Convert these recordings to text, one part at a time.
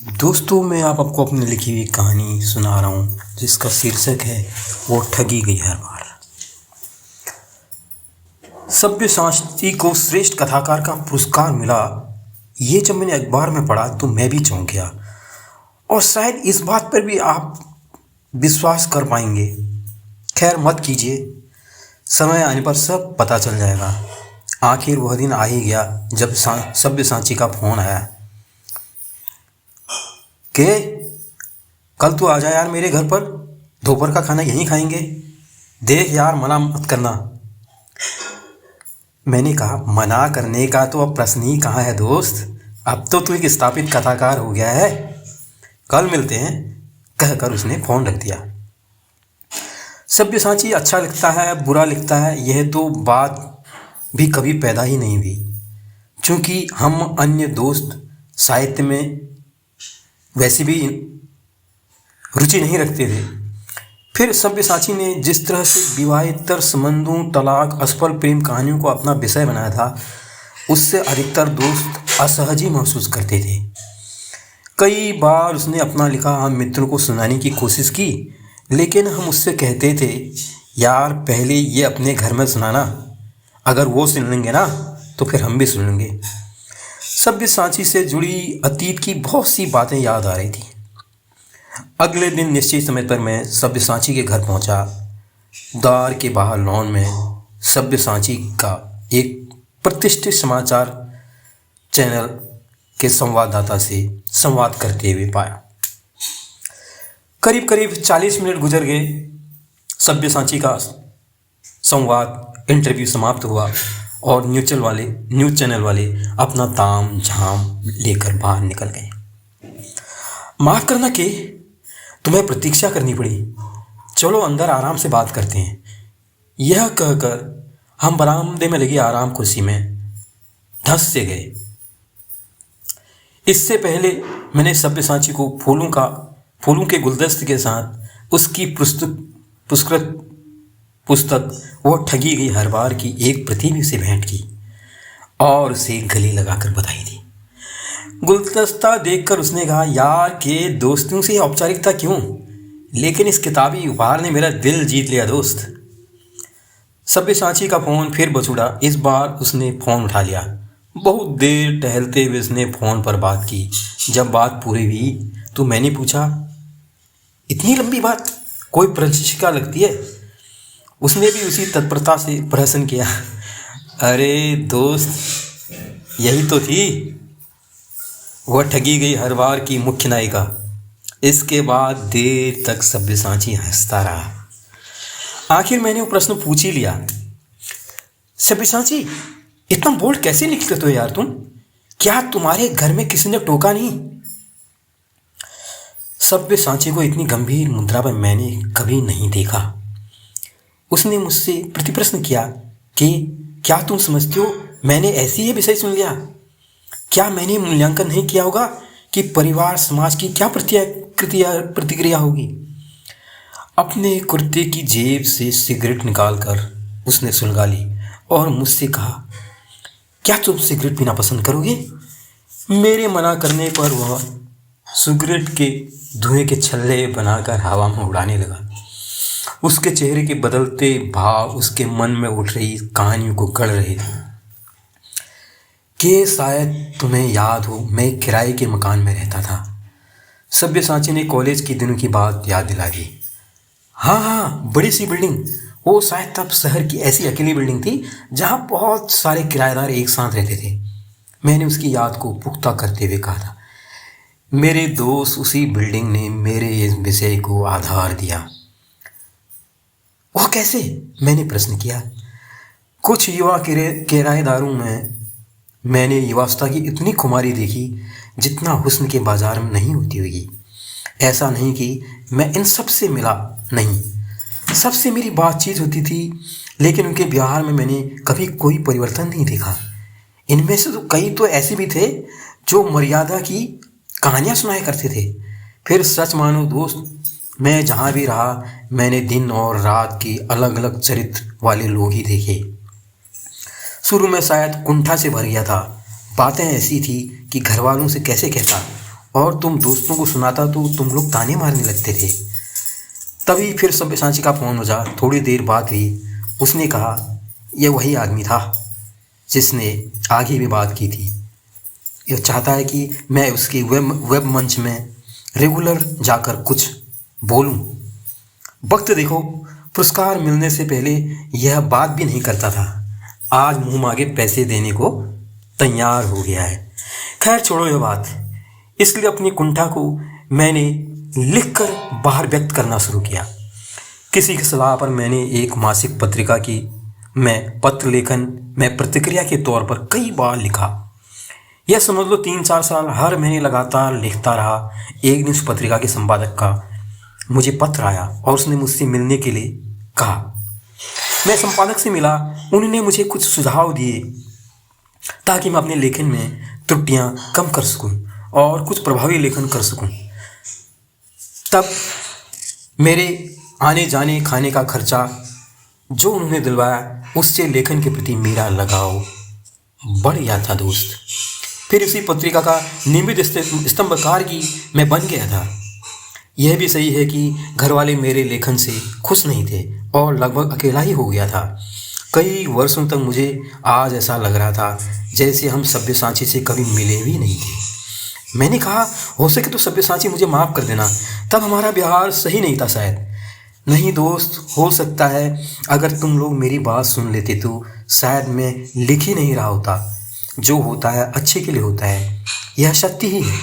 दोस्तों, मैं आपको अपनी लिखी हुई कहानी सुना रहा हूँ जिसका शीर्षक है वो ठगी गई हर बार। सब्यसाची को श्रेष्ठ कथाकार का पुरस्कार मिला। ये जब मैंने अखबार में पढ़ा तो मैं भी चौंक गया, और शायद इस बात पर भी आप विश्वास कर पाएंगे। खैर मत कीजिए, समय आने पर सब पता चल जाएगा। आखिर वह दिन आ ही गया जब सब्यसाची का फ़ोन आया कि कल तू आ जा यार मेरे घर पर, दोपहर का खाना यहीं खाएंगे। देख यार, मना मत करना। मैंने कहा, मना करने का तो अब प्रश्न ही कहाँ है दोस्त, अब तो तू एक स्थापित कथाकार हो गया है। कल मिलते हैं कहकर उसने फ़ोन रख दिया। सब्यसाची अच्छा लिखता है बुरा लिखता है, यह तो बात भी कभी पैदा ही नहीं हुई, क्योंकि हम अन्य दोस्त साहित्य में वैसे भी रुचि नहीं रखते थे। फिर सब्यसाची ने जिस तरह से विवाहेतर संबंधों, तलाक, असफल प्रेम कहानियों को अपना विषय बनाया था, उससे अधिकतर दोस्त असहज ही महसूस करते थे। कई बार उसने अपना लिखा हम मित्रों को सुनाने की कोशिश की, लेकिन हम उससे कहते थे, यार पहले ये अपने घर में सुनाना, अगर वो सुन लेंगे ना तो फिर हम भी सुन लेंगे। सब्यसाची से जुड़ी अतीत की बहुत सी बातें याद आ रही थी। अगले दिन निश्चित समय पर मैं सब्यसाची के घर पहुंचा। द्वार के बाहर लॉन में सब्यसाची का एक प्रतिष्ठित समाचार चैनल के संवाददाता से संवाद करते हुए पाया। करीब करीब 40 मिनट गुजर गए। सब्यसाची का संवाद इंटरव्यू समाप्त हुआ और न्यूज़ चैनल वाले अपना ताम झाम लेकर बाहर निकल गए। माफ़ करना कि तुम्हें प्रतीक्षा करनी पड़ी, चलो अंदर आराम से बात करते हैं। यह कहकर हम बरामदे में लगी आराम कुर्सी में धंस से गए। इससे पहले मैंने सब्यसाची को फूलों के गुलदस्ते के साथ उसकी पुरस्कृत पुस्तक वो ठगी गई हर बार की एक प्रति भी उसे भेंट की और उसे गले लगाकर बधाई दी। गुलदस्ता देखकर उसने कहा, यार के दोस्तों से औपचारिकता क्यों, लेकिन इस किताबी उपहार ने मेरा दिल जीत लिया दोस्त। सब्यसाची का फ़ोन फिर बज उड़ा। इस बार उसने फ़ोन उठा लिया। बहुत देर टहलते हुए उसने फ़ोन पर बात की। जब बात पूरी हुई तो मैंने पूछा, इतनी लंबी बात कोई प्रशिक्षिका लगती है? उसने भी उसी तत्परता से प्रहसन किया, अरे दोस्त यही तो थी वह ठगी गई हर बार की मुख्य नायिका। इसके बाद देर तक सब्यसाची हंसता रहा। आखिर मैंने वो प्रश्न पूछ ही लिया, सब्यसाची इतना बोल्ड कैसे निकलते हो यार तुम, क्या तुम्हारे घर में किसी ने टोका नहीं? सब्यसाची को इतनी गंभीर मुद्रा पर मैंने कभी नहीं देखा। उसने मुझसे प्रतिप्रश्न किया कि क्या तुम समझते हो मैंने ऐसे ही विषय सुन लिया? क्या मैंने मूल्यांकन नहीं किया होगा कि परिवार समाज की क्या प्रतिक्रिया होगी? अपने कुर्ते की जेब से सिगरेट निकालकर उसने सुलगा ली और मुझसे कहा, क्या तुम सिगरेट पीना पसंद करोगे? मेरे मना करने पर वह सिगरेट के धुएं के छल्ले बनाकर हवा में उड़ाने लगा। उसके चेहरे के बदलते भाव उसके मन में उठ रही कहानियों को गढ़ रहे थे। कि शायद तुम्हें याद हो, मैं किराए के मकान में रहता था। सब्यसाची ने कॉलेज के दिनों की बात याद दिला दी। हाँ, बड़ी सी बिल्डिंग। वो शायद तब शहर की ऐसी अकेली बिल्डिंग थी जहाँ बहुत सारे किराएदार एक साथ रहते थे। मैंने उसकी याद को पुख्ता करते हुए कहा था, मेरे दोस्त उसी बिल्डिंग ने मेरे इस विषय को आधार दिया। वह कैसे? मैंने प्रश्न किया। कुछ युवा किराएदारों में मैंने युवावस्था की इतनी खुमारी देखी जितना हुस्न के बाजार में नहीं होती होगी। ऐसा नहीं कि मैं इन सब से मिला नहीं, सबसे मेरी बातचीत होती थी, लेकिन उनके व्यवहार में मैंने कभी कोई परिवर्तन नहीं देखा। इनमें से तो कई तो ऐसे भी थे जो मर्यादा की कहानियाँ सुनाया करते थे। फिर सच मानो दोस्त, मैं जहाँ भी रहा मैंने दिन और रात के अलग अलग चरित्र वाले लोग ही देखे। शुरू में शायद कुंठा से भर गया था, बातें ऐसी थी कि घर वालों से कैसे कहता, और तुम दोस्तों को सुनाता तो तुम लोग ताने मारने लगते थे। तभी फिर सब्यसाची का फ़ोन बजा। थोड़ी देर बाद ही उसने कहा, यह वही आदमी था जिसने आगे भी बात की थी। यह चाहता है कि मैं उसके वेब मंच में रेगुलर जाकर कुछ बोलूं। वक्त देखो, पुरस्कार मिलने से पहले यह बात भी नहीं करता था, आज मुंह मांगे पैसे देने को तैयार हो गया है। खैर छोड़ो यह बात। इसलिए अपनी कुंठा को मैंने लिखकर बाहर व्यक्त करना शुरू किया। किसी की सलाह पर मैंने एक मासिक पत्रिका की मैं पत्र लेखन में प्रतिक्रिया के तौर पर कई बार लिखा। यह समझ लो 3-4 साल हर महीने लगातार लिखता रहा। एक दिन उस पत्रिका के संपादक का मुझे पत्र आया और उसने मुझसे मिलने के लिए कहा। मैं संपादक से मिला। उन्होंने मुझे कुछ सुझाव दिए ताकि मैं अपने लेखन में त्रुटियां कम कर सकूं और कुछ प्रभावी लेखन कर सकूं। तब मेरे आने जाने खाने का खर्चा जो उन्होंने दिलवाया, उससे लेखन के प्रति मेरा लगाव बढ़ गया था दोस्त। फिर उसी पत्रिका का नियमित स्तंभकार की मैं बन गया था। यह भी सही है कि घर वाले मेरे लेखन से खुश नहीं थे और लगभग अकेला ही हो गया था। कई वर्षों तक मुझे आज ऐसा लग रहा था जैसे हम सब्यसाची से कभी मिले भी नहीं थे। मैंने कहा, हो सके तो सब्यसाची मुझे माफ़ कर देना, तब हमारा व्यवहार सही नहीं था शायद। नहीं दोस्त, हो सकता है अगर तुम लोग मेरी बात सुन लेते तो शायद मैं लिख ही नहीं रहा होता। जो होता है अच्छे के लिए होता है, यह सत्य ही है।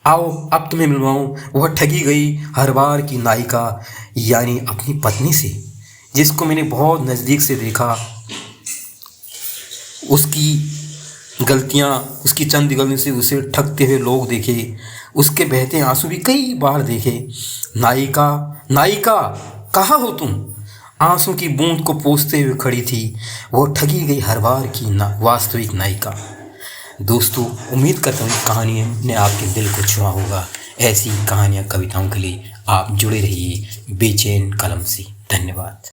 आओ अब तुम्हें मिलवाऊँ वह ठगी गई हर बार की नायिका, यानी अपनी पत्नी से, जिसको मैंने बहुत नज़दीक से देखा। उसकी गलतियाँ, उसकी चंद गलतियों से उसे ठगते हुए लोग देखे, उसके बहते आंसू भी कई बार देखे। नायिका, नायिका कहाँ हो तुम? आंसू की बूंद को पोंछते हुए खड़ी थी वो ठगी गई हर बार की वास्तविक नायिका। दोस्तों, उम्मीद करता हूँ कहानी ने आपके दिल को छुआ होगा। ऐसी कहानियाँ, कविताओं के लिए आप जुड़े रहिए बेचैन कलम से। धन्यवाद।